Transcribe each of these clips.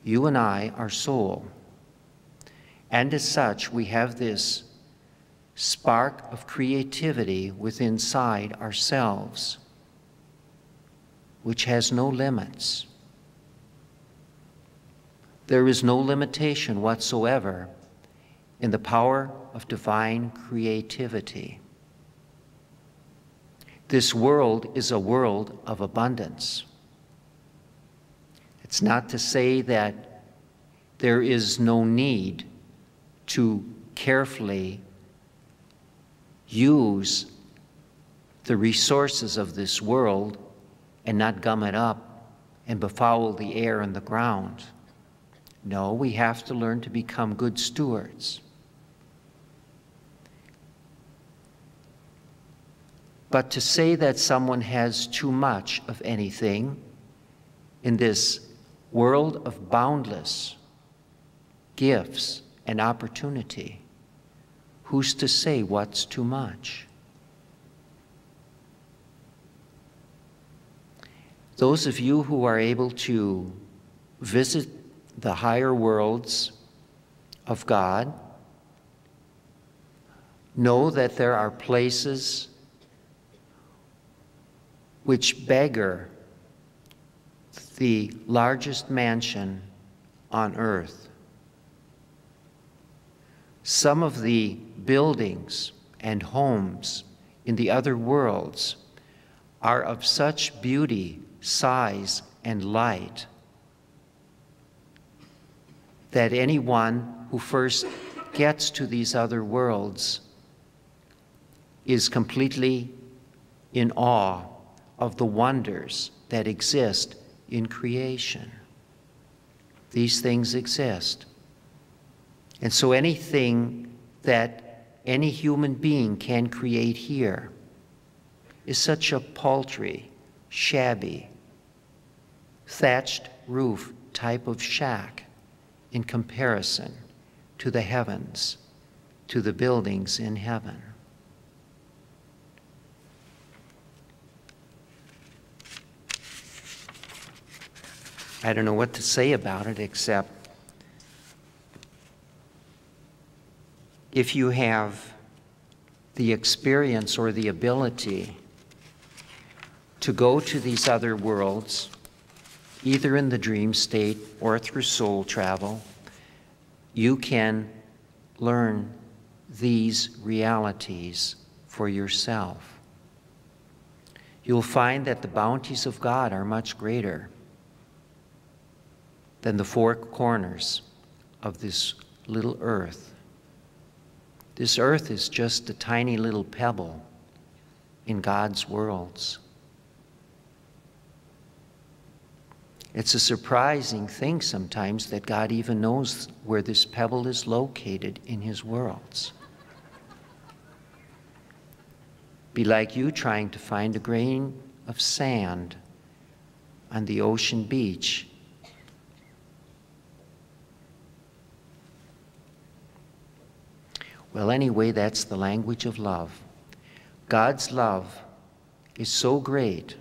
You and I are soul. And as such, we have this spark of creativity within inside ourselves, which has no limits. There is no limitation whatsoever in the power of divine creativity. This world is a world of abundance. It's not to say that there is no need to carefully use the resources of this world and not gum it up and befoul the air and the ground. No, we have to learn to become good stewards. But to say that someone has too much of anything in this world of boundless gifts and opportunity, who's to say what's too much? Those of you who are able to visit the higher worlds of God know that there are places which beggar the largest mansion on earth. Some of the buildings and homes in the other worlds are of such beauty, size, and light that anyone who first gets to these other worlds is completely in awe of the wonders that exist in creation. These things exist. And so anything that any human being can create here is such a paltry, shabby, thatched roof type of shack in comparison to the heavens, to the buildings in heaven. I don't know what to say about it except if you have the experience or the ability to go to these other worlds, either in the dream state or through soul travel, you can learn these realities for yourself. You'll find that the bounties of God are much greater than the four corners of this little earth. This earth is just a tiny little pebble in God's worlds. It's a surprising thing sometimes that God even knows where this pebble is located in his worlds. Be like you trying to find a grain of sand on the ocean beach. Well, anyway, that's the language of love. God's love is so great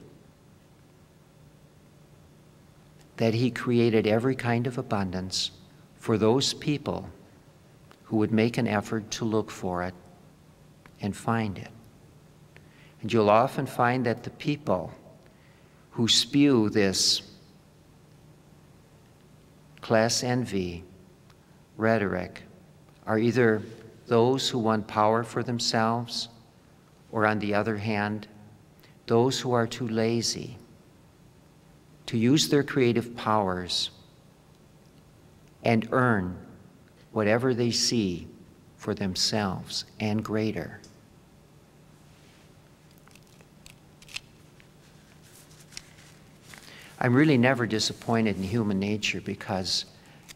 that he created every kind of abundance for those people who would make an effort to look for it and find it. And you'll often find that the people who spew this class envy rhetoric are either those who want power for themselves, or on the other hand, those who are too lazy to use their creative powers and earn whatever they see for themselves and greater. I'm really never disappointed in human nature because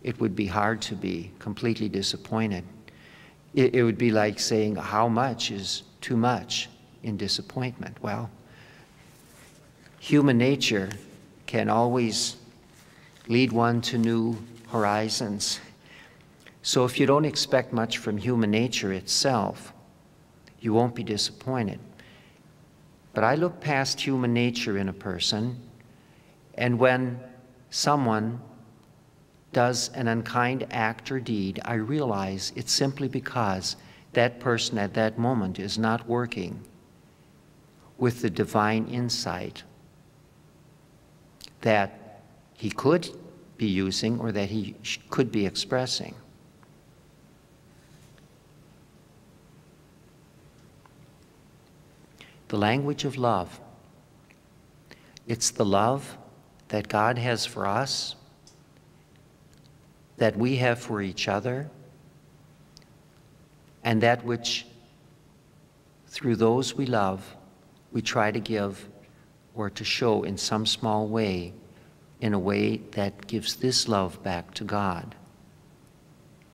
it would be hard to be completely disappointed. It would be like saying, how much is too much in disappointment? Well, human nature can always lead one to new horizons. So if you don't expect much from human nature itself, you won't be disappointed. But I look past human nature in a person, and when someone does an unkind act or deed, I realize it's simply because that person at that moment is not working with the divine insight that he could be using or that he could be expressing. The language of love. It's the love that God has for us, that we have for each other, and that which, through those we love, we try to give or to show in some small way, in a way that gives this love back to God.